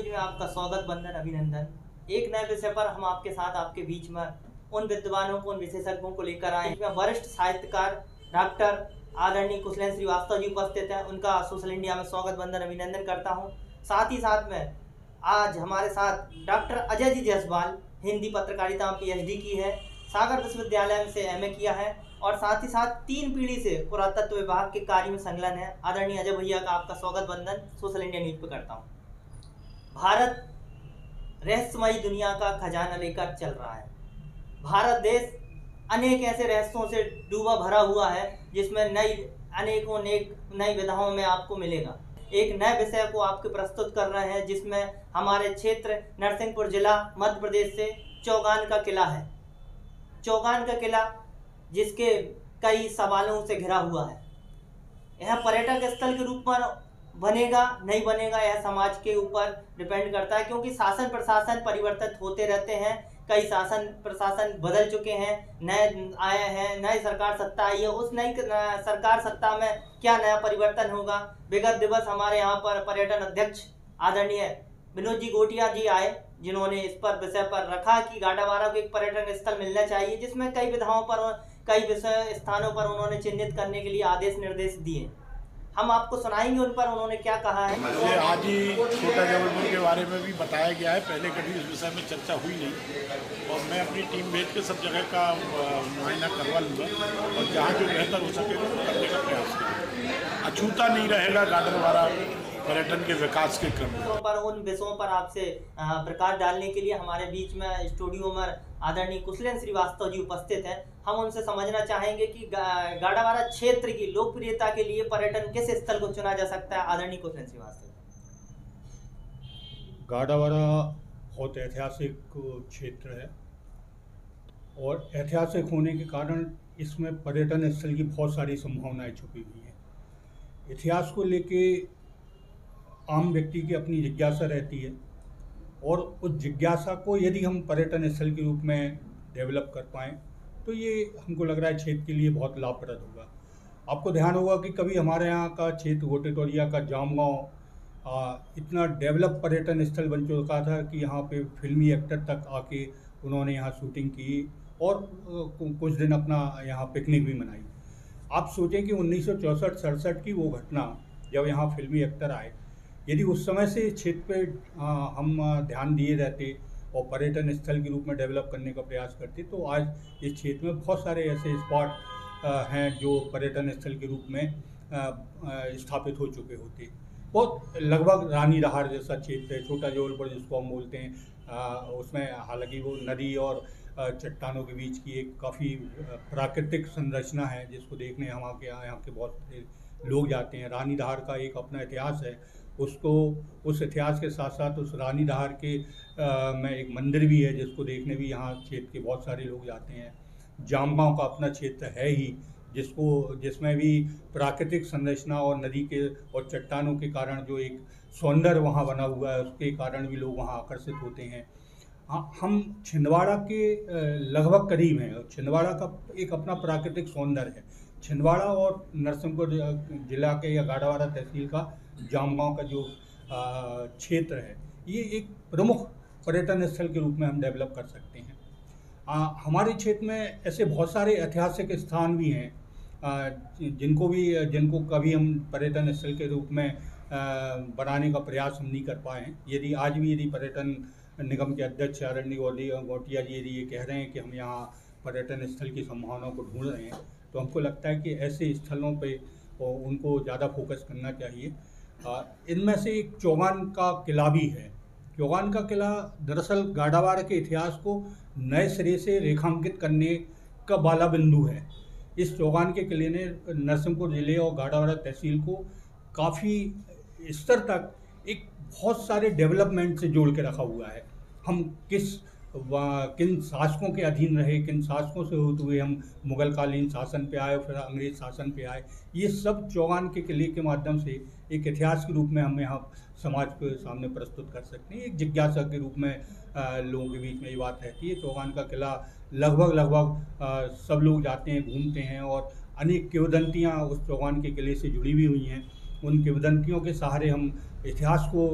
News में आपका स्वागत, वंदन, अभिनंदन। एक नए विषय पर हम आपके साथ आपके बीच में उन विद्वानों को, उन विशेषज्ञों को लेकर आए हैं। वरिष्ठ साहित्यकार डॉक्टर आदरणीय कुशलेंद्र श्रीवास्तव जी उपस्थित हैं। उनका सोशल इंडिया में स्वागत, वंदन, अभिनंदन करता हूं। साथ ही साथ में आज हमारे साथ डॉक्टर अजय जी जायसवाल, हिंदी पत्रकारिता में PhD की है, सागर विश्वविद्यालय से MA किया है और साथ ही साथ 3 पीढ़ी से पुरातत्व विभाग के कार्य में संलग्न है। आदरणीय अजय भैया का आपका स्वागत, वंदन, सोशल इंडिया न्यूज पर करता हूँ। भारत रहस्यमयी दुनिया का खजाना लेकर चल रहा है। भारत देश अनेक ऐसे रहस्यों से डूबा भरा हुआ है जिसमें अनेकों नई विधाओं में आपको मिलेगा। एक नए विषय को आपके प्रस्तुत कर रहे हैं जिसमें हमारे क्षेत्र नरसिंहपुर जिला मध्य प्रदेश से चौगान का किला है। चौगान का किला जिसके कई सवालों से घिरा हुआ है। यह पर्यटक स्थल के रूप में बनेगा नहीं बनेगा, यह समाज के ऊपर डिपेंड करता है, क्योंकि शासन प्रशासन परिवर्तित होते रहते हैं। कई शासन प्रशासन बदल चुके हैं, नए आए हैं, नई सरकार सत्ता आई है। उस नई सरकार सत्ता में क्या नया परिवर्तन होगा। विगत दिवस हमारे यहाँ पर पर्यटन अध्यक्ष आदरणीय विनोद जी गोटिया जी आए, जिन्होंने इस पर विषय पर रखा कि गाडावारा को एक पर्यटन स्थल मिलना चाहिए, जिसमें कई विधाओं पर, कई विषय स्थानों पर उन्होंने चिन्हित करने के लिए आदेश निर्देश दिए। हम आपको सुनाएंगे उन पर उन्होंने क्या कहा है। मुझे आज ही छोटा जबलपुर के बारे में भी बताया गया है, पहले कभी इस विषय में चर्चा हुई नहीं और मैं अपनी टीम भेज के सब जगह का मुआयना करवा लूँगा और जहाँ जो बेहतर हो सके वो करने का प्रयास करेंगे। अछूता नहीं रहेगा गाडरवारा पर्यटन के विकास के क्रम में। पर उन विषयों पर आपसे प्रकाश डालने के लिए हमारे बीच में स्टूडियो में आदरणीय कुशलेंद्र श्रीवास्तव जी उपस्थित हैं। हम उनसे समझना चाहेंगे कि गाडावारा क्षेत्र की लोकप्रियता के लिए पर्यटन किस स्थल को चुना जा सकता है। आदरणीय कुशलेंद्र श्रीवास्तव। गाडावारा बहुत ऐतिहासिक क्षेत्र है और ऐतिहासिक होने के कारण इसमें पर्यटन स्थल की बहुत सारी संभावनाएं छुपी हुई हैं। इतिहास को लेके आम व्यक्ति की अपनी जिज्ञासा रहती है और उस जिज्ञासा को यदि हम पर्यटन स्थल के रूप में डेवलप कर पाएँ तो ये हमको लग रहा है क्षेत्र के लिए बहुत लाभप्रद होगा। आपको ध्यान होगा कि कभी हमारे यहाँ का क्षेत्र गोटेटोरिया का जामगांव इतना डेवलप पर्यटन स्थल बन चुका था कि यहाँ पे फिल्मी एक्टर तक आके उन्होंने यहाँ शूटिंग की और कुछ दिन अपना यहाँ पिकनिक भी मनाई। आप सोचें कि 1964-67 की वो घटना जब यहाँ फिल्मी एक्टर आए, यदि उस समय से इस क्षेत्र पे हम ध्यान दिए रहते और पर्यटन स्थल के रूप में डेवलप करने का प्रयास करते तो आज इस क्षेत्र में बहुत सारे ऐसे स्पॉट हैं जो पर्यटन स्थल के रूप में स्थापित हो चुके होते। बहुत लगभग रानी दहार जैसा क्षेत्र है, छोटा जबलपुर जिसको हम बोलते हैं, उसमें हालांकि वो नदी और चट्टानों के बीच की एक काफ़ी प्राकृतिक संरचना है जिसको देखने यहाँ के बहुत लोग जाते हैं। रानी दहार का एक अपना इतिहास है, उसको उस इतिहास के साथ साथ उस रानी दहार के में एक मंदिर भी है जिसको देखने भी यहाँ क्षेत्र के बहुत सारे लोग जाते हैं। जामगांव का अपना क्षेत्र है ही जिसमें भी प्राकृतिक संरचना और नदी के और चट्टानों के कारण जो एक सौंदर्य वहाँ बना हुआ है उसके कारण भी लोग वहाँ आकर्षित होते हैं। हम छिंदवाड़ा के लगभग करीब हैं और छिंदवाड़ा का एक अपना प्राकृतिक सौंदर्य है। छिंदवाड़ा और नरसिंहपुर जिला के या गाडावारा तहसील का जामगांव का जो क्षेत्र है ये एक प्रमुख पर्यटन स्थल के रूप में हम डेवलप कर सकते हैं। हमारे क्षेत्र में ऐसे बहुत सारे ऐतिहासिक स्थान भी हैं जिनको कभी हम पर्यटन स्थल के रूप में बनाने का प्रयास हम नहीं कर पाए हैं। यदि पर्यटन निगम के अध्यक्ष आदरणीय गोटिया जी यदि ये कह रहे हैं कि हम यहाँ पर्यटन स्थल की संभावनाओं को ढूंढ रहे हैं तो हमको लगता है कि ऐसे स्थलों पे उनको ज़्यादा फोकस करना चाहिए। इनमें से एक चौगान का किला भी है। चौगान का किला दरअसल गाडावारा के इतिहास को नए सिरे से रेखांकित करने का बाला बिंदु है। इस चौगान के किले ने नरसिंहपुर जिले और गाडावारा तहसील को काफ़ी स्तर तक एक बहुत सारे डेवलपमेंट से जोड़ के रखा हुआ है। हम किन शासकों के अधीन रहे, किन शासकों से होते हुए हम मुगलकालीन शासन पे आए, फिर अंग्रेज शासन पे आए, ये सब चौगान के किले के माध्यम से एक इतिहास के रूप में हम यहाँ समाज के सामने प्रस्तुत कर सकते हैं। एक जिज्ञासा के रूप में लोगों के बीच में ये बात रहती है। चौगान का किला लगभग सब लोग जाते हैं, घूमते हैं और अनेक किंवदंतियाँ उस चौगान के किले से जुड़ी भी हुई हैं। उन किंवदंतियों के सहारे हम इतिहास को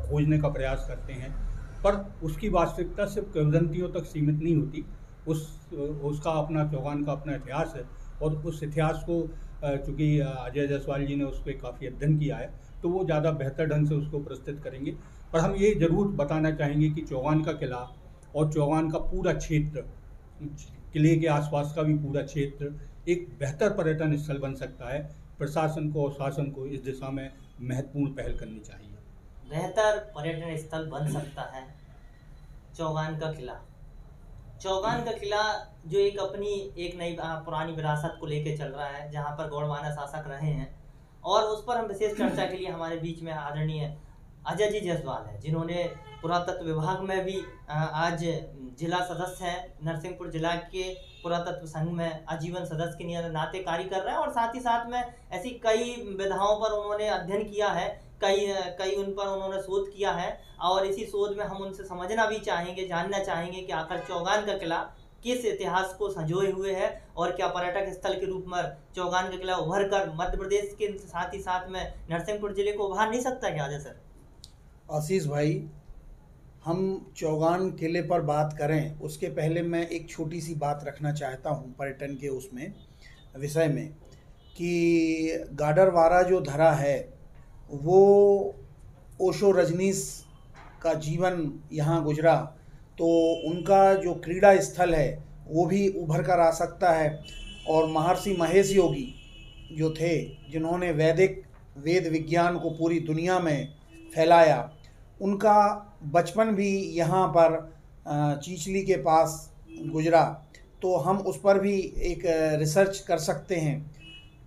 खोजने का प्रयास करते हैं, पर उसकी वास्तविकता सिर्फ किंवदंतियों तक सीमित नहीं होती। उसका अपना चौगान का अपना इतिहास है, और उस इतिहास को चूँकि अजय जायसवाल जी ने उस पर काफ़ी अध्ययन किया है, तो वो ज़्यादा बेहतर ढंग से उसको प्रस्तुत करेंगे। पर हम ये ज़रूर बताना चाहेंगे कि चौगान का किला और चौगान का पूरा क्षेत्र, किले के आसपास का भी पूरा क्षेत्र एक बेहतर पर्यटन स्थल बन सकता है। प्रशासन को और शासन को इस दिशा में महत्वपूर्ण पहल करनी चाहिए। बेहतर पर्यटन स्थल बन सकता है चौगान का किला। चौगान का किला जो एक नई पुरानी विरासत को लेके चल रहा है, जहाँ पर गोंडवाना शासक रहे हैं, और उस पर हम विशेष चर्चा के लिए हमारे बीच में आदरणीय अजय जी जायसवाल है, जिन्होंने पुरातत्व विभाग में भी आज जिला सदस्य हैं, नरसिंहपुर जिला के पुरातत्व संघ में आजीवन सदस्य के नाते कार्य कर रहे हैं, और साथ ही साथ में ऐसी कई विधाओं पर उन्होंने अध्ययन किया है, कई उन पर उन्होंने शोध किया है, और इसी शोध में हम उनसे समझना भी चाहेंगे, जानना चाहेंगे कि आखिर चौगान का किला किस इतिहास को संजोए हुए है, और क्या पर्यटक स्थल के रूप में चौगान का किला उभर कर मध्य प्रदेश के साथ ही साथ में नरसिंहपुर जिले को उभार नहीं सकता क्या? अजय सर। आशीष भाई, हम चौगान किले पर बात करें उसके पहले मैं एक छोटी सी बात रखना चाहता हूं पर्यटन के उसमें विषय में, कि गाडरवारा जो धरा है वो ओशो रजनीश का जीवन यहाँ गुजरा, तो उनका जो क्रीड़ा स्थल है वो भी उभर कर आ सकता है। और महर्षि महेश योगी जो थे, जिन्होंने वेद विज्ञान को पूरी दुनिया में फैलाया, उनका बचपन भी यहाँ पर चीचली के पास गुजरा, तो हम उस पर भी एक रिसर्च कर सकते हैं।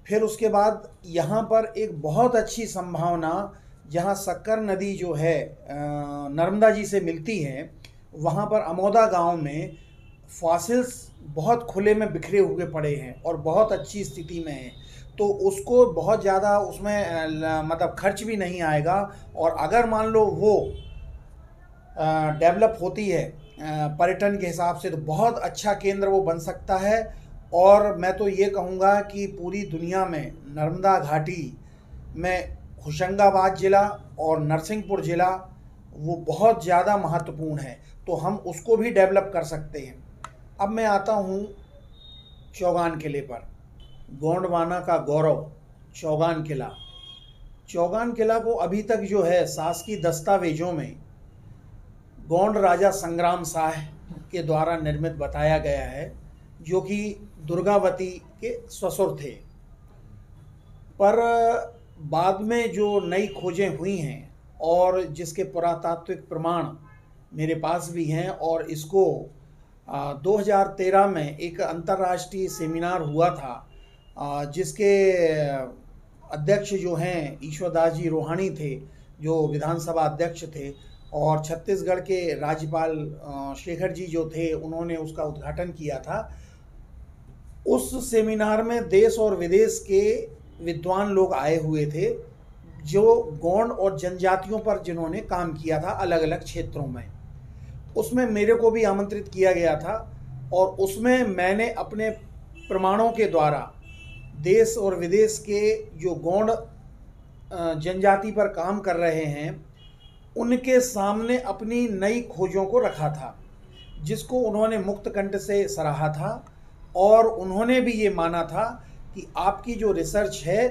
फिर उसके बाद यहाँ पर एक बहुत अच्छी संभावना, जहाँ सक्कर नदी जो है नर्मदा जी से मिलती है, वहाँ पर अमोदा गांव में फॉसिल्स बहुत खुले में बिखरे हुए पड़े हैं और बहुत अच्छी स्थिति में हैं, तो उसको बहुत ज़्यादा उसमें मतलब खर्च भी नहीं आएगा, और अगर मान लो वो डेवलप होती है पर्यटन के हिसाब से, तो बहुत अच्छा केंद्र वो बन सकता है। और मैं तो ये कहूँगा कि पूरी दुनिया में नर्मदा घाटी में होशंगाबाद ज़िला और नरसिंहपुर ज़िला वो बहुत ज़्यादा महत्वपूर्ण है, तो हम उसको भी डेवलप कर सकते हैं। अब मैं आता हूँ चौगान किले पर। गोंडवाना का गौरव चौगान किला। चौगान किला को अभी तक जो है शासकीय दस्तावेजों में गोंड राजा संग्राम शाह के द्वारा निर्मित बताया गया है, जो कि दुर्गावती के ससुर थे। पर बाद में जो नई खोजें हुई हैं और जिसके पुरातात्विक प्रमाण मेरे पास भी हैं, और इसको 2013 में एक अंतर्राष्ट्रीय सेमिनार हुआ था, जिसके अध्यक्ष जो हैं ईश्वरदास जी रोहानी थे, जो विधानसभा अध्यक्ष थे, और छत्तीसगढ़ के राज्यपाल शेखर जी जो थे, उन्होंने उसका उद्घाटन किया था। उस सेमिनार में देश और विदेश के विद्वान लोग आए हुए थे, जो गौंड और जनजातियों पर जिन्होंने काम किया था अलग अलग क्षेत्रों में। उसमें मेरे को भी आमंत्रित किया गया था, और उसमें मैंने अपने प्रमाणों के द्वारा देश और विदेश के जो गौंड जनजाति पर काम कर रहे हैं उनके सामने अपनी नई खोजों को रखा था, जिसको उन्होंने मुक्त कंठ से सराहा था, और उन्होंने भी ये माना था कि आपकी जो रिसर्च है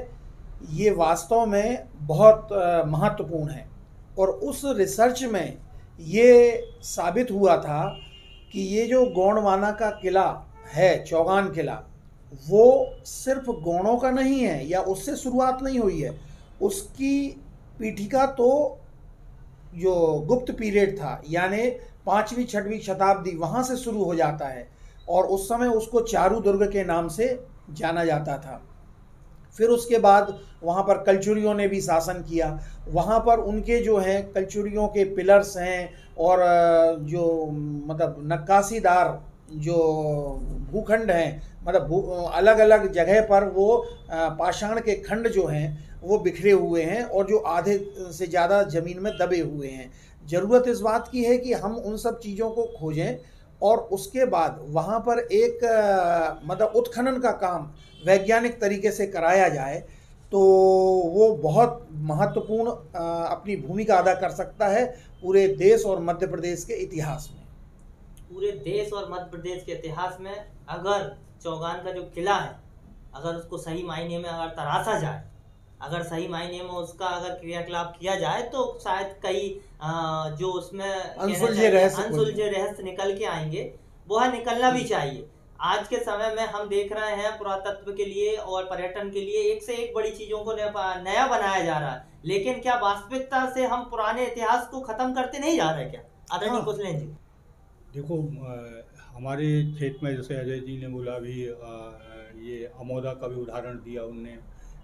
ये वास्तव में बहुत महत्वपूर्ण है। और उस रिसर्च में ये साबित हुआ था कि ये जो गोंडवाना का किला है, चौगान किला, वो सिर्फ गोंडों का नहीं है या उससे शुरुआत नहीं हुई है। उसकी पीठिका तो जो गुप्त पीरियड था, यानी 5वीं 6वीं शताब्दी, वहाँ से शुरू हो जाता है, और उस समय उसको चारू दुर्ग के नाम से जाना जाता था। फिर उसके बाद वहाँ पर कलचुरियों ने भी शासन किया। वहाँ पर उनके जो हैं कलचुरियों के पिलर्स हैं, और जो मतलब नक्काशीदार जो भूखंड हैं, मतलब अलग अलग जगह पर वो पाषाण के खंड जो हैं वो बिखरे हुए हैं, और जो आधे से ज़्यादा ज़मीन में दबे हुए हैं। ज़रूरत इस बात की है कि हम उन सब चीज़ों को खोजें, और उसके बाद वहाँ पर एक मतलब उत्खनन का काम वैज्ञानिक तरीके से कराया जाए, तो तो वो बहुत महत्वपूर्ण अपनी भूमिका अदा कर सकता है पूरे देश और मध्य प्रदेश के इतिहास में। पूरे देश और मध्य प्रदेश के इतिहास में अगर चौगान का जो किला है, अगर उसको सही मायने में अगर तराशा जाए, अगर सही मायने में उसका अगर क्रियाकलाप किया जाए, तो शायद कई जो उसमें अनसुलझे रहस्य निकल के आएंगे, वो है निकलना भी चाहिए। आज के समय में हम देख रहे हैं पुरातत्व के लिए और पर्यटन के लिए एक से एक बड़ी चीजों को नया बनाया जा रहा है, लेकिन क्या वास्तविकता से हम पुराने इतिहास को खत्म करते नहीं जा रहे क्या आदरणीय कुशलेंद्र जी? देखो, हमारे क्षेत्र में जैसे अजय जी ने बोला भी, ये अमोदा का भी उदाहरण दिया उनने,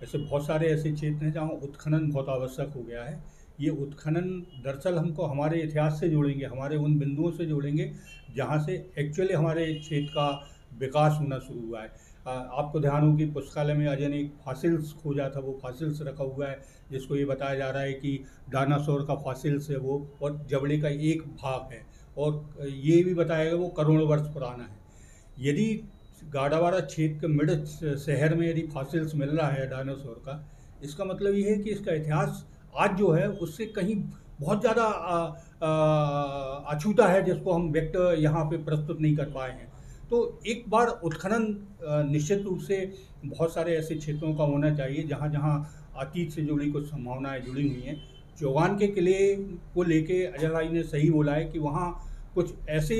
ऐसे बहुत सारे ऐसे क्षेत्र हैं जहाँ उत्खनन बहुत आवश्यक हो गया है। ये उत्खनन दरअसल हमको हमारे इतिहास से जोड़ेंगे, हमारे उन बिंदुओं से जोड़ेंगे जहाँ से एक्चुअली हमारे क्षेत्र का विकास होना शुरू हुआ है। आपको ध्यान हो कि पुस्तकालय में अजय ने एक फॉसिल्स खोजा था, वो फॉसिल्स रखा हुआ है, जिसको ये बताया जा रहा है कि डायनासोर का फॉसिल्स है वो, और जबड़े का एक भाग है, और ये भी बताया गया वो करोड़ों वर्ष पुराना है। यदि गाडावाड़ा क्षेत्र के मिड शहर में यदि फॉसिल्स मिल रहा है डायनासोर का, इसका मतलब ये है कि इसका इतिहास आज जो है उससे कहीं बहुत ज़्यादा अछूता है, जिसको हम व्यक्त यहाँ पे प्रस्तुत नहीं कर पाए हैं। तो एक बार उत्खनन निश्चित रूप से बहुत सारे ऐसे क्षेत्रों का होना चाहिए जहाँ जहाँ अतीत से जुड़ी कुछ संभावनाएं जुड़ी हुई हैं। चौगान के किले को लेके अजय भाई ने सही बोला है कि वहाँ कुछ ऐसे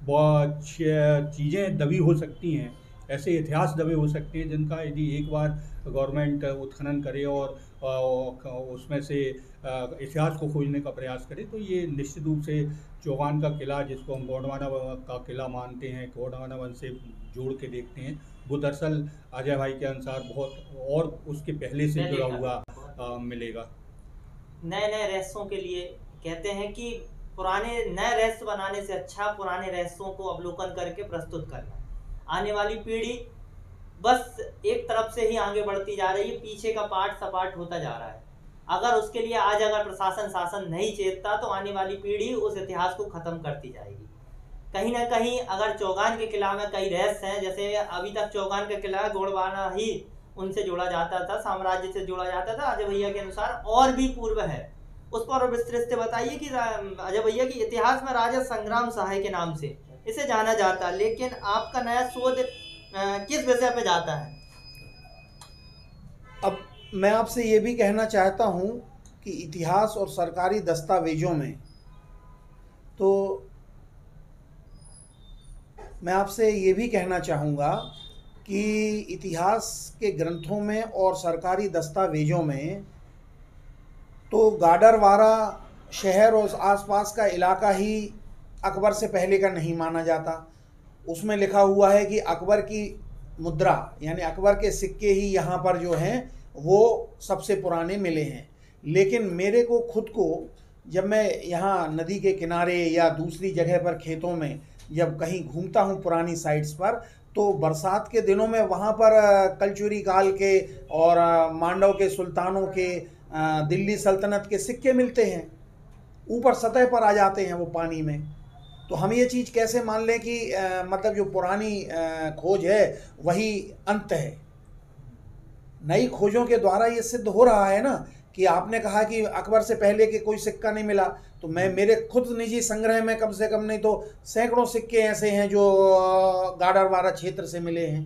चीज़ें दबी हो सकती हैं, ऐसे इतिहास दबे हो सकते हैं जिनका यदि एक बार गवर्नमेंट उत्खनन करे और उसमें से इतिहास को खोजने का प्रयास करे, तो ये निश्चित रूप से चौगान का किला, जिसको हम गोंडवाना का किला मानते हैं, गोंडवाना वन से जोड़ के देखते हैं, वो दरअसल अजय भाई के अनुसार बहुत और उसके पहले से जुड़ा हुआ मिलेगा। नए नए रहस्यों के लिए कहते हैं कि पुराने नए रहस्य बनाने से अच्छा पुराने रहस्यों को अवलोकन करके प्रस्तुत करना। आने वाली पीढ़ी बस एक तरफ से ही आगे बढ़ती जा रही है, पीछे का पाठ सपाट होता जा रहा है। अगर उसके लिए आज अगर प्रशासन शासन नहीं चेतता, तो आने वाली पीढ़ी उस इतिहास को खत्म करती जाएगी। कहीं ना कहीं अगर चौगान के किला में कई रहस्य हैं, जैसे अभी तक चौगान का किला गोंडवाना ही उनसे जोड़ा जाता था, साम्राज्य से जोड़ा जाता था, अजय भैया के अनुसार और भी पूर्व है। उस पर विस्तृत से बताइए कि अजय भैया की इतिहास में राजा संग्राम सहाय के नाम से इसे जाना जाता है, लेकिन आपका नया शोध किस विषय पे जाता है? अब मैं आपसे ये भी कहना चाहता हूँ कि इतिहास और सरकारी दस्तावेजों में, तो मैं आपसे ये भी कहना चाहूँगा कि इतिहास के ग्रंथों में और सरकारी दस्तावेजों में तो गाडरवारा शहर और आसपास का इलाका ही अकबर से पहले का नहीं माना जाता। उसमें लिखा हुआ है कि अकबर की मुद्रा यानी अकबर के सिक्के ही यहाँ पर जो हैं वो सबसे पुराने मिले हैं। लेकिन मेरे को खुद को, जब मैं यहाँ नदी के किनारे या दूसरी जगह पर खेतों में जब कहीं घूमता हूँ पुरानी साइट्स पर, तो बरसात के दिनों में वहाँ पर कलचुरी काल के और मांडव के सुल्तानों के, दिल्ली सल्तनत के सिक्के मिलते हैं, ऊपर सतह पर आ जाते हैं वो पानी में। तो हम ये चीज़ कैसे मान लें कि मतलब जो पुरानी खोज है वही अंत है? नई खोजों के द्वारा ये सिद्ध हो रहा है ना कि आपने कहा कि अकबर से पहले के कोई सिक्का नहीं मिला, तो मैं मेरे खुद निजी संग्रह में कम से कम नहीं तो सैकड़ों सिक्के ऐसे हैं जो गाडरवारा क्षेत्र से मिले हैं।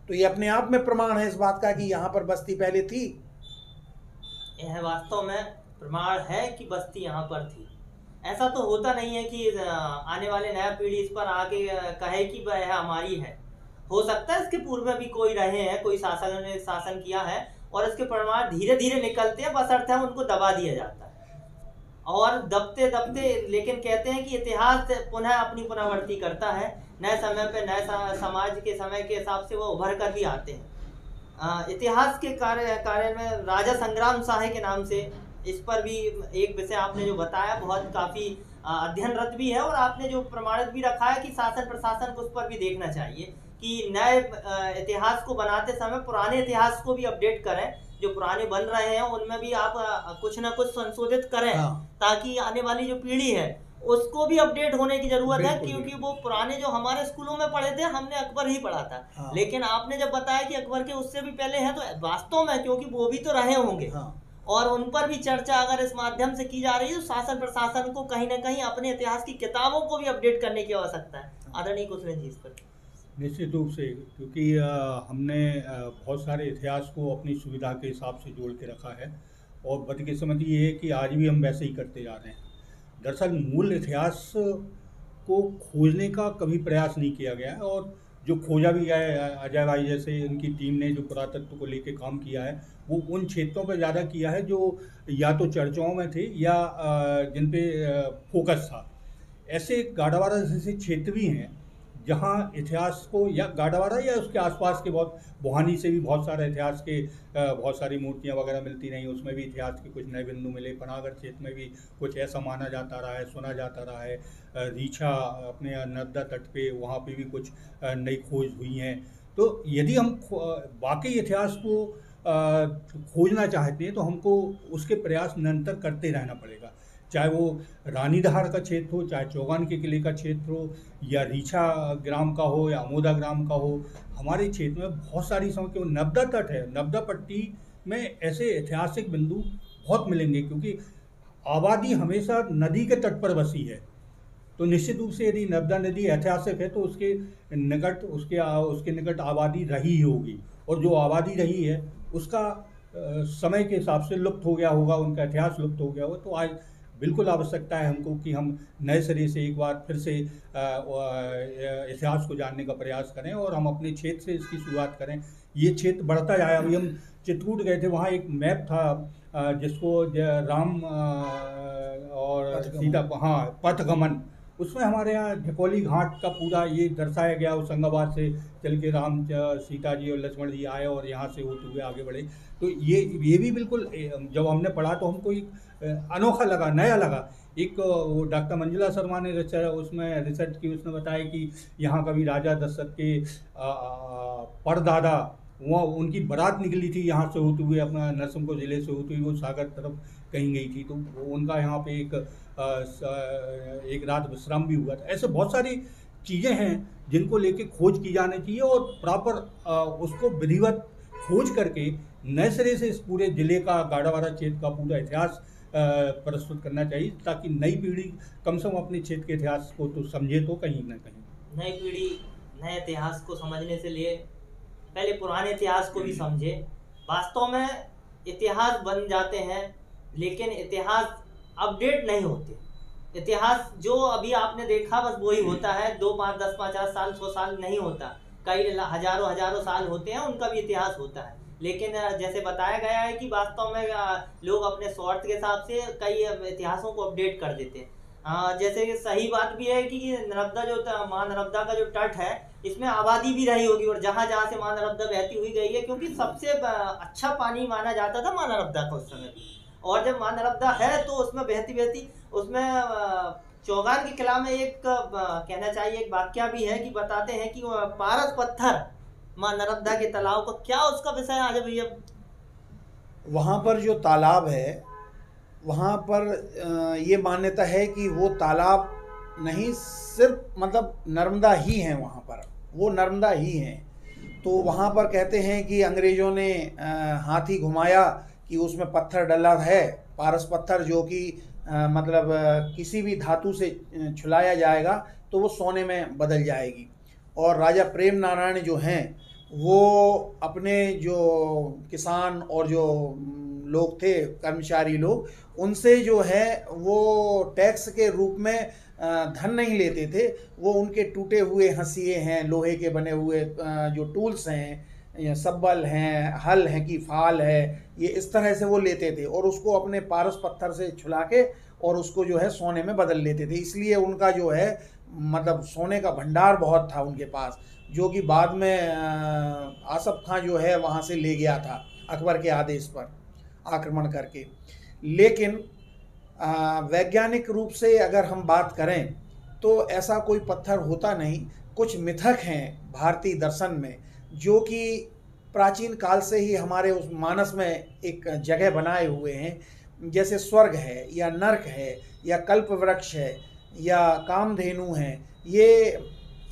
तो ये अपने आप में प्रमाण है इस बात का कि यहाँ पर बस्ती पहले थी। यह वास्तव में प्रमाण है कि बस्ती यहाँ पर थी। ऐसा तो होता नहीं है कि आने वाले नया पीढ़ी इस पर आके कहे कि वह हमारी है। हो सकता है इसके पूर्व में भी कोई रहे हैं, कोई शासक ने शासन किया है और इसके प्रमाण धीरे धीरे निकलते हैं, बस अर्थ है उनको दबा दिया जाता है। और दबते दबते लेकिन कहते हैं कि इतिहास पुनः अपनी पुनरावृत्ति करता है। नए समय पे नए समाज के समय के हिसाब से वो उभर कर भी आते हैं। इतिहास के कार्य में राजा संग्राम सहाय के नाम से, इस पर भी एक विषय आपने जो बताया बहुत काफ़ी अध्ययनरत भी है और आपने जो प्रमाणित भी रखा है कि शासन प्रशासन को उस पर भी देखना चाहिए कि नए इतिहास को बनाते समय पुराने इतिहास को भी अपडेट करें। जो पुराने बन रहे हैं उनमें भी आप कुछ ना कुछ संशोधित करें, ताकि आने वाली जो पीढ़ी है उसको भी अपडेट होने की जरूरत है, बिल्कुल, क्योंकि बिल्कुल। वो पुराने जो हमारे स्कूलों में पढ़े थे हमने अकबर ही पढ़ा था। हाँ। लेकिन आपने जब बताया कि अकबर के उससे भी पहले हैं, तो वास्तव में क्योंकि वो भी तो रहे होंगे हाँ। और उन पर भी चर्चा अगर इस माध्यम से की जा रही है, तो शासन प्रशासन को कहीं ना कहीं अपने इतिहास की किताबों को भी अपडेट करने की आवश्यकता है। आदरणीय कुशलेंद्र जी, इस पर निश्चित रूप से, क्योंकि हमने बहुत सारे इतिहास को अपनी सुविधा के हिसाब से जोड़ के रखा है और बदकिस्मती ये है कि आज भी हम वैसे ही करते जा रहे हैं। दरअसल मूल इतिहास को खोजने का कभी प्रयास नहीं किया गया है, और जो खोजा भी है, अजय भाई जैसे इनकी टीम ने जो पुरातत्व को लेके काम किया है, वो उन क्षेत्रों पर ज़्यादा किया है जो या तो चर्चाओं में थे या जिन पे फोकस था। ऐसे गाड़ावाड़ा जैसे क्षेत्र भी हैं जहाँ इतिहास को, या गाड़ावाड़ा या उसके आसपास के बहुत, बुहानी से भी बहुत सारे इतिहास के बहुत सारी मूर्तियाँ वगैरह मिलती रहीं, उसमें भी इतिहास के कुछ नए बिंदु मिले। पनागढ़ क्षेत्र में भी कुछ ऐसा माना जाता रहा है, सुना जाता रहा है। रीछा अपने नर्मदा तट पे, वहाँ पे भी कुछ नई खोज हुई हैं। तो यदि हम वाकई इतिहास को खोजना चाहते हैं तो हमको उसके प्रयास निरंतर करते रहना पड़ेगा, चाहे वो रानीधार का क्षेत्र हो, चाहे चौगान के किले का क्षेत्र हो, या रीछा ग्राम का हो, या अमोदा ग्राम का हो। हमारे क्षेत्र में बहुत सारी समय, नर्मदा तट है, नर्मदा पट्टी में ऐसे ऐतिहासिक बिंदु बहुत मिलेंगे, क्योंकि आबादी हमेशा नदी के तट पर बसी है। तो निश्चित रूप से यदि नर्मदा नदी ऐतिहासिक है तो उसके निकट आबादी रही ही होगी, और जो आबादी रही है उसका समय के हिसाब से लुप्त हो गया होगा, उनका इतिहास लुप्त हो गया होगा। तो आज बिल्कुल आवश्यकता है हमको कि हम नए सिरे से एक बार फिर से इतिहास को जानने का प्रयास करें, और हम अपने क्षेत्र से इसकी शुरुआत करें। ये क्षेत्र बढ़ता जाए। अभी हम चित्रकूट गए थे, वहाँ एक मैप था जिसको राम और सीता, हाँ, पथगमन, उसमें हमारे यहाँ ढकोली घाट का पूरा ये दर्शाया गया। होशंगाबाद से चल के राम, सीता जी और लक्ष्मण जी आए और यहाँ से होते हुए आगे बढ़े। तो ये भी बिल्कुल, जब हमने पढ़ा तो हमको एक अनोखा लगा, नया लगा। एक वो डॉक्टर मंजुला शर्मा ने उसमें रिसर्च की, उसने बताया कि यहाँ कभी राजा दशरथ के परदादा, वहाँ उनकी बारात निकली थी यहाँ से होते हुए, अपना नरसिंहपुर ज़िले से होते हुए वो सागर तरफ कहीं गई थी, तो उनका यहाँ पे एक रात विश्राम भी हुआ था। ऐसे बहुत सारी चीज़ें हैं जिनको लेके खोज की जानी चाहिए, और प्रॉपर उसको विधिवत खोज करके नए सिरे से इस पूरे ज़िले का, गाड़ावाड़ा क्षेत्र का पूरा इतिहास प्रस्तुत करना चाहिए, ताकि नई पीढ़ी कम से कम अपने क्षेत्र के इतिहास को तो समझे, तो कहीं ना कहीं नई पीढ़ी नए इतिहास को समझने से लिए पहले पुराने इतिहास को भी समझे। वास्तव में इतिहास बन जाते हैं, लेकिन इतिहास अपडेट नहीं होते। इतिहास जो अभी आपने देखा बस वही होता है, 2, 5, 10, 50 साल, 100 साल नहीं होता। कई हजारों साल होते हैं, उनका भी इतिहास होता है। लेकिन जैसे बताया गया है कि वास्तव में लोग अपने स्वार्थ के हिसाब से कई इतिहासों को अपडेट कर देते हैं। जैसे सही बात भी है कि नर्मदा जो माँ नर्मदा का जो तट है, इसमें आबादी भी रही होगी, और जहाँ जहाँ से माँ नर्मदा बहती हुई गई है, क्योंकि सबसे अच्छा पानी माना जाता था माँ नर्मदा का उस समय भी। और जब माँ नर्मदा है तो उसमें बहती उसमें चौगान के किला में एक कहना चाहिए, एक वाक्या भी है कि बताते हैं कि पारस पत्थर माँ नर्मदा के तालाब का क्या उसका विषय आज भैया? वहाँ पर जो तालाब है, वहाँ पर ये मान्यता है कि वो तालाब नहीं, सिर्फ मतलब नर्मदा ही है वहाँ पर, वो नर्मदा ही हैं। तो वहाँ पर कहते हैं कि अंग्रेज़ों ने हाथी घुमाया कि उसमें पत्थर डला है, पारस पत्थर, जो कि मतलब किसी भी धातु से छुलाया जाएगा तो वो सोने में बदल जाएगी। और राजा प्रेम नारायण जो हैं, वो अपने जो किसान और जो लोग थे, कर्मचारी लोग, उनसे जो है वो टैक्स के रूप में धन नहीं लेते थे। वो उनके टूटे हुए हंसिए हैं, लोहे के बने हुए जो टूल्स हैं, सब्बल हैं, हल हैं कि फाल है, ये इस तरह से वो लेते थे, और उसको अपने पारस पत्थर से छुला के और उसको जो है सोने में बदल लेते थे। इसलिए उनका जो है मतलब सोने का भंडार बहुत था उनके पास, जो कि बाद में आसफ खां जो है वहाँ से ले गया था अकबर के आदेश पर आक्रमण करके। लेकिन वैज्ञानिक रूप से अगर हम बात करें तो ऐसा कोई पत्थर होता नहीं। कुछ मिथक हैं भारतीय दर्शन में जो कि प्राचीन काल से ही हमारे उस मानस में एक जगह बनाए हुए हैं, जैसे स्वर्ग है या नर्क है या कल्प वृक्ष है या कामधेनु हैं, ये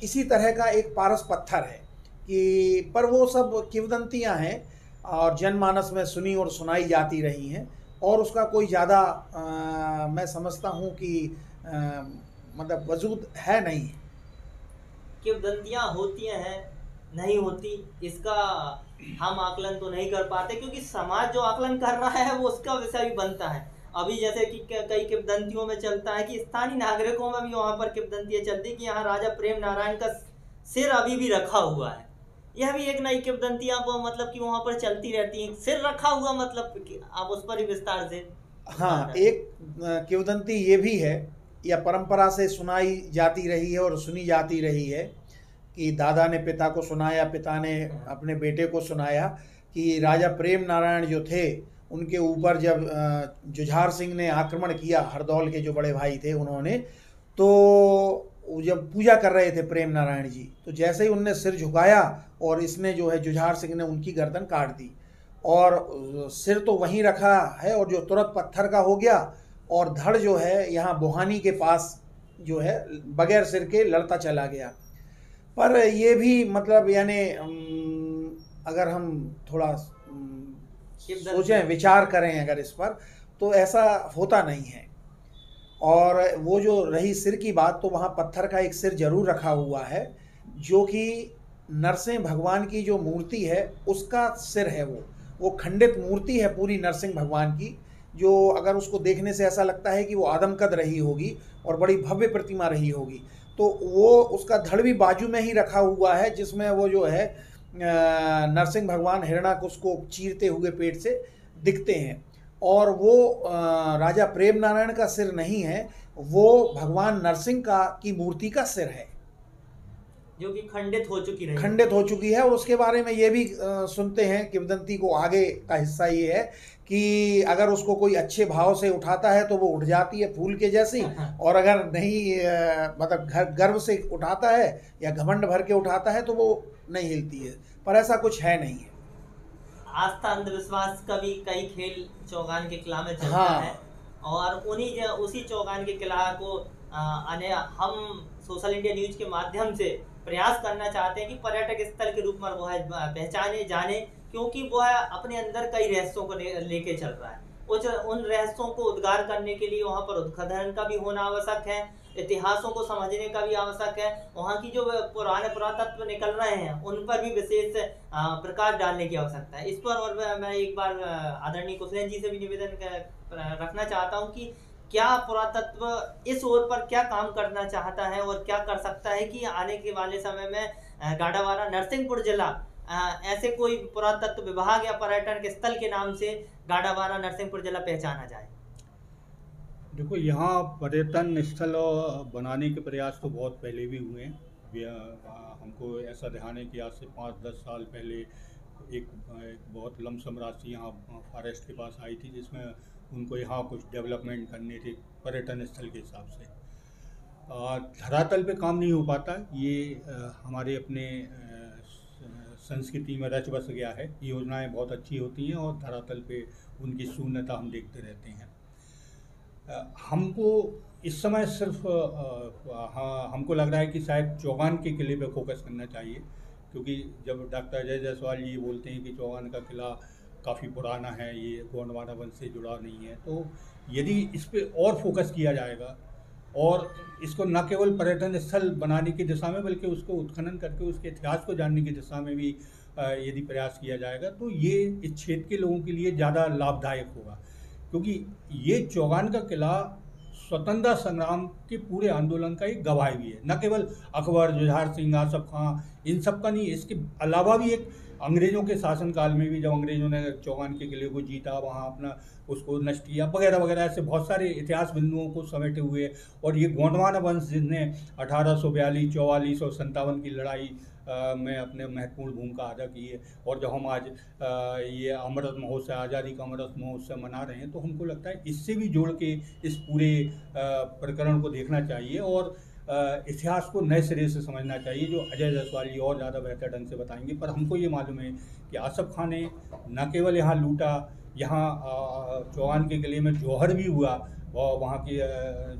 इसी तरह का एक पारस पत्थर है कि पर वो सब किंवदंतियाँ हैं और जनमानस में सुनी और सुनाई जाती रही हैं और उसका कोई ज़्यादा मैं समझता हूँ कि मतलब वजूद है नहीं। किंवदंतियाँ होती हैं नहीं होती, इसका हम आकलन तो नहीं कर पाते, क्योंकि समाज जो आकलन कर रहा है वो उसका विषय भी बनता है। अभी जैसे कि कई किंवदंतियों में चलता है कि स्थानीय नागरिकों में भी वहाँ पर किंवदंतियाँ चलती कि यहाँ राजा प्रेम नारायण का सिर अभी भी रखा हुआ है। यह भी एक नई किंवदंती आप मतलब कि वहाँ पर चलती रहती है, सिर रखा हुआ, मतलब कि आप उस पर ही विस्तार से। हाँ, एक किंवदंती ये भी है या परंपरा से सुनाई जाती रही है और सुनी जाती रही है कि दादा ने पिता को सुनाया, पिता ने अपने बेटे को सुनाया कि राजा प्रेम नारायण जो थे उनके ऊपर जब जुझार सिंह ने आक्रमण किया, हरदौल के जो बड़े भाई थे उन्होंने, तो जब पूजा कर रहे थे प्रेम नारायण जी, तो जैसे ही उनने सिर झुकाया और इसने जो है जुझार सिंह ने उनकी गर्दन काट दी और सिर तो वहीं रखा है और जो तुरंत पत्थर का हो गया और धड़ जो है यहाँ बुहानी के पास जो है बगैर सिर के लड़ता चला गया। पर ये भी मतलब यानी अगर हम थोड़ा सोचें, विचार करें अगर इस पर, तो ऐसा होता नहीं है। और वो जो रही सिर की बात, तो वहाँ पत्थर का एक सिर जरूर रखा हुआ है जो कि नरसिंह भगवान की जो मूर्ति है उसका सिर है। वो खंडित मूर्ति है पूरी नरसिंह भगवान की, जो अगर उसको देखने से ऐसा लगता है कि वो आदमकद रही होगी और बड़ी भव्य प्रतिमा रही होगी। तो वो उसका धड़ भी बाजू में ही रखा हुआ है जिसमें वो जो है नरसिंह भगवान हिरण्याकुश को चीरते हुए पेट से दिखते हैं। और वो राजा प्रेम नारायण का सिर नहीं है, वो भगवान नरसिंह की मूर्ति का सिर है जो कि खंडित हो चुकी है। और उसके बारे में ये भी सुनते हैं, किंवदंती को आगे का हिस्सा ये है कि अगर उसको कोई अच्छे भाव से उठाता है तो वो उठ जाती है फूल के जैसी, और अगर नहीं मतलब गर्व से उठाता है या घमंड भर के उठाता है तो वो नहीं हिलती है। पर ऐसा कुछ है नहीं है। आस्था अंधविश्वास का भी कई खेल चौगान के किला में चलता है और उसी चौगान के किला को हम सोशल इंडिया न्यूज के माध्यम से प्रयास करना चाहते हैं कि पर्यटक स्थल के रूप में वो है पहचाने जाने, क्योंकि वो है अपने अंदर कई रहस्यों को लेके चल रहा है। उन रहस्यों को उद्गार करने के लिए वहाँ पर उद्खनन का भी होना आवश्यक है, इतिहासों को समझने का भी आवश्यक है। वहाँ की जो पुराने पुरातत्व निकल रहे हैं उन पर भी विशेष प्रकाश डालने की आवश्यकता है। इस पर और मैं एक बार आदरणीय कुशलेन जी से भी निवेदन रखना चाहता हूँ कि क्या पुरातत्व इस ओर पर क्या काम करना चाहता है और क्या कर सकता है कि आने के वाले समय में गाड़ावारा नरसिंहपुर जिला ऐसे कोई पुरातत्व विभाग या पर्यटन के स्थल के नाम से गाड़ावारा नरसिंहपुर जिला पहचाना जाए। देखो, यहाँ पर्यटन स्थल बनाने के प्रयास तो बहुत पहले भी हुए हैं। हमको ऐसा ध्यान है कि आज से 5-10 साल पहले एक बहुत लमसम राशि यहाँ फॉरेस्ट के पास आई थी, जिसमें उनको यहाँ कुछ डेवलपमेंट करने थे पर्यटन स्थल के हिसाब से। धरातल पे काम नहीं हो पाता, ये हमारे अपने संस्कृति में रच बस गया है। योजनाएं बहुत अच्छी होती हैं और धरातल पे उनकी शून्यता हम देखते रहते हैं। हमको इस समय सिर्फ हमको लग रहा है कि शायद चौगान के किले पे फोकस करना चाहिए, क्योंकि जब डॉक्टर अजय जायसवाल जी बोलते हैं कि चौगान का किला काफ़ी पुराना है, ये गोंडवाना वंश से जुड़ा नहीं है, तो यदि इस पे और फोकस किया जाएगा और इसको न केवल पर्यटन स्थल बनाने की दिशा में बल्कि उसको उत्खनन करके उसके इतिहास को जानने की दिशा में भी यदि प्रयास किया जाएगा तो ये इस क्षेत्र के लोगों के लिए ज़्यादा लाभदायक होगा। क्योंकि ये चौगान का किला स्वतंत्रता संग्राम के पूरे आंदोलन का एक गवाह भी है, न केवल अकबर, जुझार सिंह, आसफ खां, इन सब का नहीं, इसके अलावा भी एक अंग्रेज़ों के शासनकाल में भी जब अंग्रेज़ों ने चौगान के किले को जीता, वहाँ अपना उसको नष्ट किया वगैरह वगैरह, ऐसे बहुत सारे इतिहास बिंदुओं को समेटे हुए। और ये गोंडवाना वंश जिसने 1842, 44 और 57 की लड़ाई में अपने महत्वपूर्ण भूमिका अदा की है, और जब हम आज ये अमृत महोत्सव, आज़ादी का अमृत महोत्सव मना रहे हैं, तो हमको लगता है इससे भी जोड़ के इस पूरे प्रकरण को देखना चाहिए और इतिहास को नए सिरे से समझना चाहिए, जो अजय जायसवाल जी और ज़्यादा बेहतर ढंग से बताएंगे। पर हमको ये मालूम है कि आसफ खां ने न केवल यहाँ लूटा, यहाँ चौहान के किले में जौहर भी हुआ और वहाँ की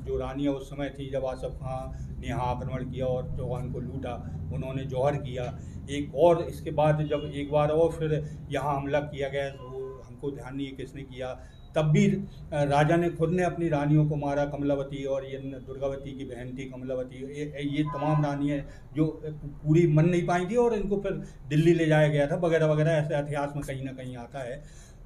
जो रानियाँ उस समय थी जब आसफ खां ने यहाँ आक्रमण किया और चौहान को लूटा, उन्होंने जौहर किया। एक और इसके बाद जब एक बार और फिर यहाँ हमला किया गया, वो हमको ध्यान नहीं है किसने किया, तब भी राजा ने खुद ने अपनी रानियों को मारा। कमलावती और ये दुर्गावती की बहन थी कमलावती, ये तमाम रानियाँ जो पूरी मन नहीं पाई थी और इनको फिर दिल्ली ले जाया गया था वगैरह वगैरह, ऐसे इतिहास में कहीं ना कहीं आता है।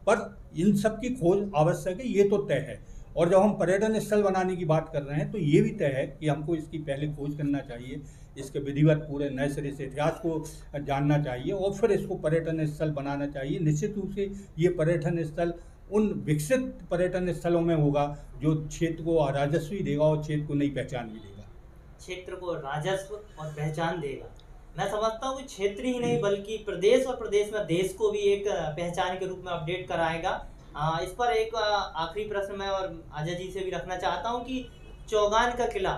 पर इन सब की खोज आवश्यक है, ये तो तय है। और जब हम पर्यटन स्थल बनाने की बात कर रहे हैं तो ये भी तय है कि हमको इसकी पहले खोज करना चाहिए, इसके विधिवत पूरे नए सिरे से इतिहास को जानना चाहिए और फिर इसको पर्यटन स्थल बनाना चाहिए। निश्चित रूप से ये पर्यटन स्थल उन विकसित पर्यटन स्थलों में होगा जो क्षेत्र को राजस्व भी देगा और क्षेत्र को नई पहचान भी देगा। क्षेत्र को राजस्व और पहचान देगा। मैं समझता हूँ कि क्षेत्र ही नहीं बल्कि प्रदेश और प्रदेश में देश को भी एक पहचान के रूप में अपडेट कराएगा। इस पर एक आखिरी प्रश्न मैं और अजय जी से भी रखना चाहता हूँ कि चौगान का किला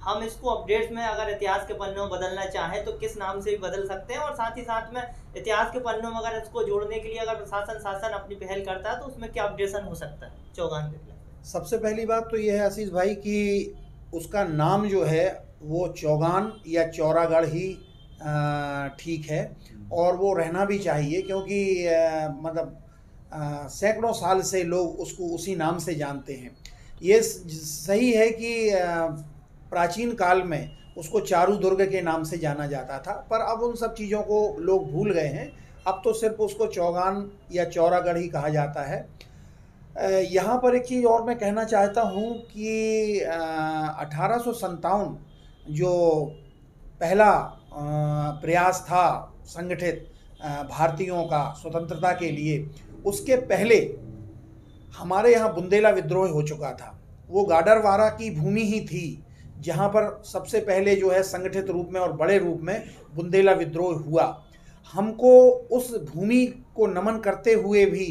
हम इसको अपडेट्स में अगर इतिहास के पन्नों में बदलना चाहें तो किस नाम से भी बदल सकते हैं, और साथ ही साथ में इतिहास के पन्नों में अगर इसको जोड़ने के लिए अगर प्रशासन शासन अपनी पहल करता है तो उसमें क्या अपडेशन हो सकता है चौगान के किला? सबसे पहली बात तो ये है आशीष भाई कि उसका नाम जो है वो चौगान या चौरागढ़ ही ठीक है और वो रहना भी चाहिए, क्योंकि मतलब सैकड़ों साल से लोग उसको उसी नाम से जानते हैं। ये सही है कि प्राचीन काल में उसको चारू दुर्ग के नाम से जाना जाता था, पर अब उन सब चीज़ों को लोग भूल गए हैं। अब तो सिर्फ उसको चौगान या चौरागढ़ ही कहा जाता है। यहाँ पर एक चीज़ और मैं कहना चाहता हूँ कि 1857 जो पहला प्रयास था संगठित भारतीयों का स्वतंत्रता के लिए, उसके पहले हमारे यहाँ बुंदेला विद्रोह हो चुका था। वो गाडरवारा की भूमि ही थी जहाँ पर सबसे पहले जो है संगठित रूप में और बड़े रूप में बुंदेला विद्रोह हुआ। हमको उस भूमि को नमन करते हुए भी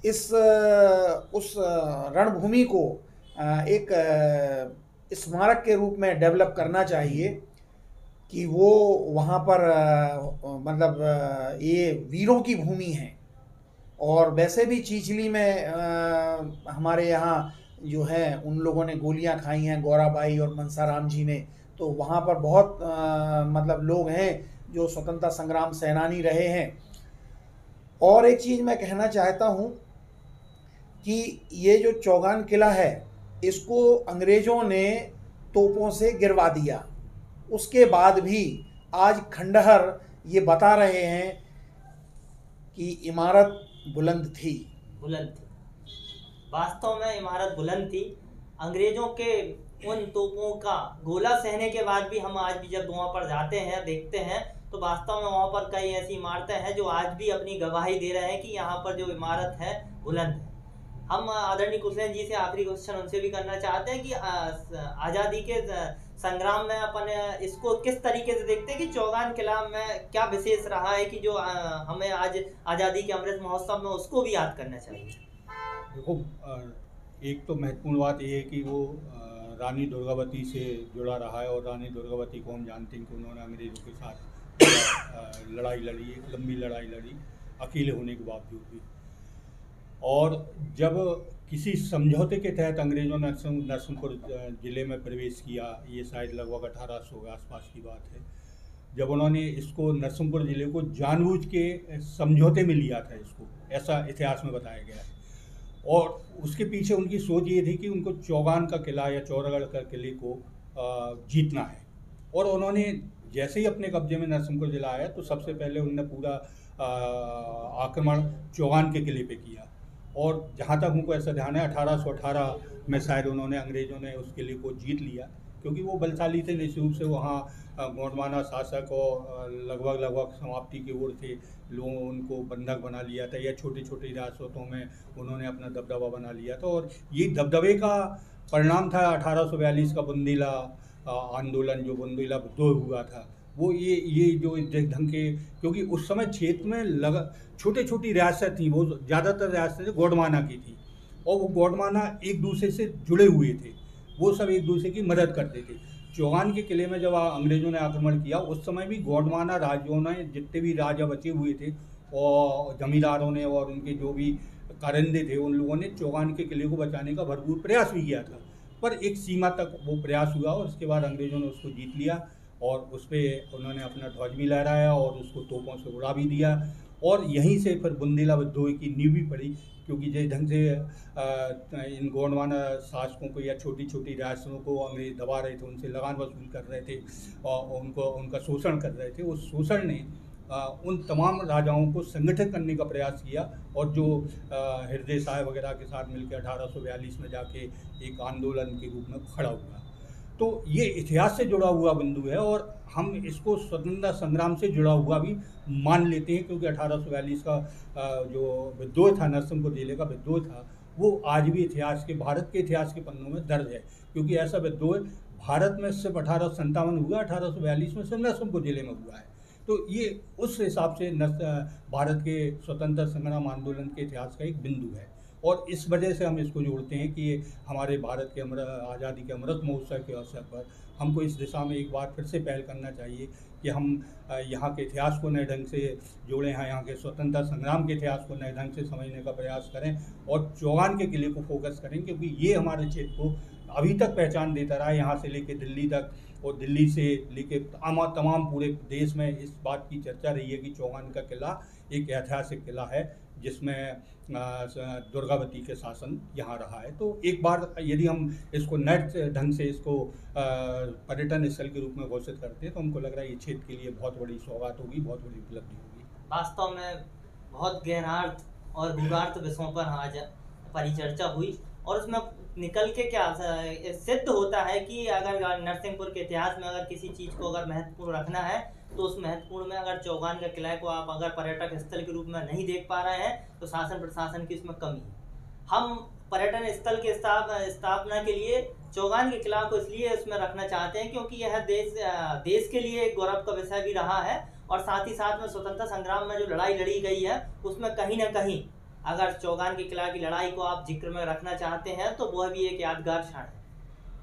उस रणभूमि को एक स्मारक के रूप में डेवलप करना चाहिए कि वो वहाँ पर मतलब ये वीरों की भूमि है। और वैसे भी चीचली में हमारे यहाँ जो है उन लोगों ने गोलियां खाई हैं, गौराबाई और मनसाराम जी ने, तो वहाँ पर बहुत मतलब लोग हैं जो स्वतंत्रता संग्राम सेनानी रहे हैं। और एक चीज़ मैं कहना चाहता हूँ कि ये जो चौगान किला है इसको अंग्रेज़ों ने तोपों से गिरवा दिया, उसके बाद भी आज खंडहर ये बता रहे हैं कि इमारत बुलंद थी। वास्तव में इमारत बुलंद थी। अंग्रेजों के उन तोपों का गोला सहने के बाद भी हम आज भी जब वहाँ पर जाते हैं देखते हैं तो वास्तव में वहाँ पर कई ऐसी इमारतें हैं जो आज भी अपनी गवाही दे रहे हैं कि यहाँ पर जो इमारत है बुलंद है। हम आदरणीय कुशलेंद्र जी से आखिरी क्वेश्चन उनसे भी करना चाहते हैं कि आज़ादी के संग्राम में अपन इसको किस तरीके से देखते हैं कि चौगान किला में क्या विशेष रहा है कि जो हमें आज आज़ादी के अमृत महोत्सव में उसको भी याद करना चाहिए? देखो, एक तो महत्वपूर्ण बात यह है कि वो रानी दुर्गावती से जुड़ा रहा है और रानी दुर्गावती को हम जानते हैं कि उन्होंने अंग्रेज़ों के साथ लड़ाई लड़ी, एक लंबी लड़ाई लड़ी अकेले होने के बावजूद भी। और जब किसी समझौते के तहत अंग्रेज़ों ने नरसिंहपुर ज़िले में प्रवेश किया, ये शायद लगभग 1800 के आसपास की बात है, जब उन्होंने इसको नरसिंहपुर ज़िले को जानबूझ के समझौते में लिया था, इसको ऐसा इतिहास में बताया गया है। और उसके पीछे उनकी सोच ये थी कि उनको चौगान का किला या चौरागढ़ का किले को जीतना है। और उन्होंने जैसे ही अपने कब्जे में नरसिंहपुर ज़िला आया तो सबसे पहले उन्होंने पूरा आक्रमण चौगान के किले पे किया। और जहाँ तक हमको ऐसा ध्यान है 1818 में शायद उन्होंने अंग्रेज़ों ने उस किले को जीत लिया, क्योंकि वो बलशाली थे, निश्चित रूप से वहाँ गोंडवाना शासक और लगभग समाप्ति की ओर थे, लोगों उनको बंधक बना लिया था या छोटी छोटी रियासतों में उन्होंने अपना दबदबा बना लिया था। और ये दबदबे का परिणाम था 1842 का बुंदेला आंदोलन, जो बुंदेला विद्रोह हुआ था। वो ये जो ढंग के, क्योंकि उस समय क्षेत्र में छोटी छोटी रियासत थी, वो ज़्यादातर रियासतें गोंडवाना की थी और वो गोंडवाना एक दूसरे से जुड़े हुए थे, वो सब एक दूसरे की मदद करते थे। चौगान के किले में जब अंग्रेज़ों ने आक्रमण किया उस समय भी गोंडवाना राजाओं ने, जितने भी राजा बचे हुए थे और जमींदारों ने और उनके जो भी कारिंदे थे उन लोगों ने चौगान के किले को बचाने का भरपूर प्रयास भी किया था, पर एक सीमा तक वो प्रयास हुआ और उसके बाद अंग्रेज़ों ने उसको जीत लिया और उस पर उन्होंने अपना ध्वज भी लहराया और उसको तोपों से उड़ा भी दिया। और यहीं से फिर बुंदेला विद्रोह की नींव भी पड़ी, क्योंकि जिस ढंग से इन गोंडवाना शासकों को या छोटी छोटी रियासतों को अंग्रेज दबा रहे थे, उनसे लगान वसूल कर रहे थे और उनका शोषण कर रहे थे, उस शोषण ने उन तमाम राजाओं को संगठित करने का प्रयास किया और जो हृदय साहब वगैरह के साथ मिलकर 1842 में जाके एक आंदोलन के रूप में खड़ा हुआ। तो ये इतिहास से जुड़ा हुआ बिंदु है और हम इसको स्वतंत्रता संग्राम से जुड़ा हुआ भी मान लेते हैं, क्योंकि 1842 का जो विद्रोह था, नरसिंहपुर जिले का विद्रोह था, वो आज भी भारत के इतिहास के पन्नों में दर्ज है, क्योंकि ऐसा विद्रोह भारत में सिर्फ 1857 हुआ, 1842 में सिर्फ नरसिंहपुर जिले में हुआ है। तो ये उस हिसाब से भारत के स्वतंत्रता संग्राम आंदोलन के इतिहास का एक बिंदु है और इस वजह से हम इसको जोड़ते हैं कि हमारे भारत के आज़ादी के अमृत महोत्सव के अवसर पर हमको इस दिशा में एक बार फिर से पहल करना चाहिए कि हम यहाँ के इतिहास को नए ढंग से जोड़ें, यहाँ के स्वतंत्रता संग्राम के इतिहास को नए ढंग से समझने का प्रयास करें और चौगान के किले को फोकस करें, क्योंकि ये हमारे क्षेत्र को अभी तक पहचान देता रहा है, यहाँ से लेकर दिल्ली तक और दिल्ली से लेके तमाम पूरे देश में इस बात की चर्चा रही है कि चौगान का किला एक ऐतिहासिक किला है जिसमें दुर्गावती के शासन यहाँ रहा है। तो एक बार यदि हम इसको नए ढंग से इसको पर्यटन स्थल के रूप में घोषित करते हैं तो हमको लग रहा है ये क्षेत्र के लिए बहुत बड़ी सौगात होगी, बहुत बड़ी उपलब्धि होगी। वास्तव में बहुत गहनार्थ और गूढ़ार्थ विषयों पर आज परिचर्चा हुई और उसमें निकल के क्या सिद्ध होता है कि अगर नरसिंहपुर के इतिहास में अगर किसी चीज़ को अगर महत्वपूर्ण रखना है तो उस महत्वपूर्ण में अगर चौगान का किला को आप अगर पर्यटक स्थल के रूप में नहीं देख पा रहे हैं तो शासन प्रशासन की उसमें कमी है। हम पर्यटन स्थल के स्थापना के लिए चौगान के किला को इसलिए उसमें रखना चाहते हैं क्योंकि यह देश के लिए एक गौरव का विषय भी रहा है और साथ ही साथ में स्वतंत्रता संग्राम में जो लड़ाई लड़ी गई है उसमें कहीं ना कहीं अगर चौगान के किला की लड़ाई को आप जिक्र में रखना चाहते हैं तो वह भी एक यादगार क्षण है।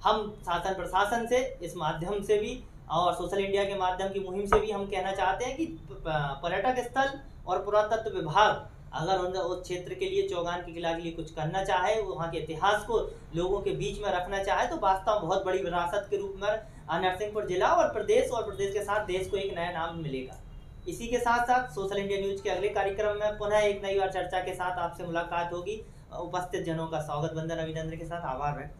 हम शासन प्रशासन से इस माध्यम से भी और सोशल इंडिया के माध्यम की मुहिम से भी हम कहना चाहते हैं कि पर्यटक स्थल और पुरातत्व विभाग अगर उस क्षेत्र के लिए चौगान के किला के लिए कुछ करना चाहे, वहाँ के इतिहास को लोगों के बीच में रखना चाहे तो वास्तव में बहुत बड़ी विरासत के रूप में नरसिंहपुर जिला और प्रदेश के साथ देश को एक नया नाम मिलेगा। इसी के साथ साथ सोशल इंडिया न्यूज के अगले कार्यक्रम में पुनः एक नई बार चर्चा के साथ आपसे मुलाकात होगी। उपस्थित जनों का स्वागत, वंदन, अभिनंदन के साथ आभार व्यक्त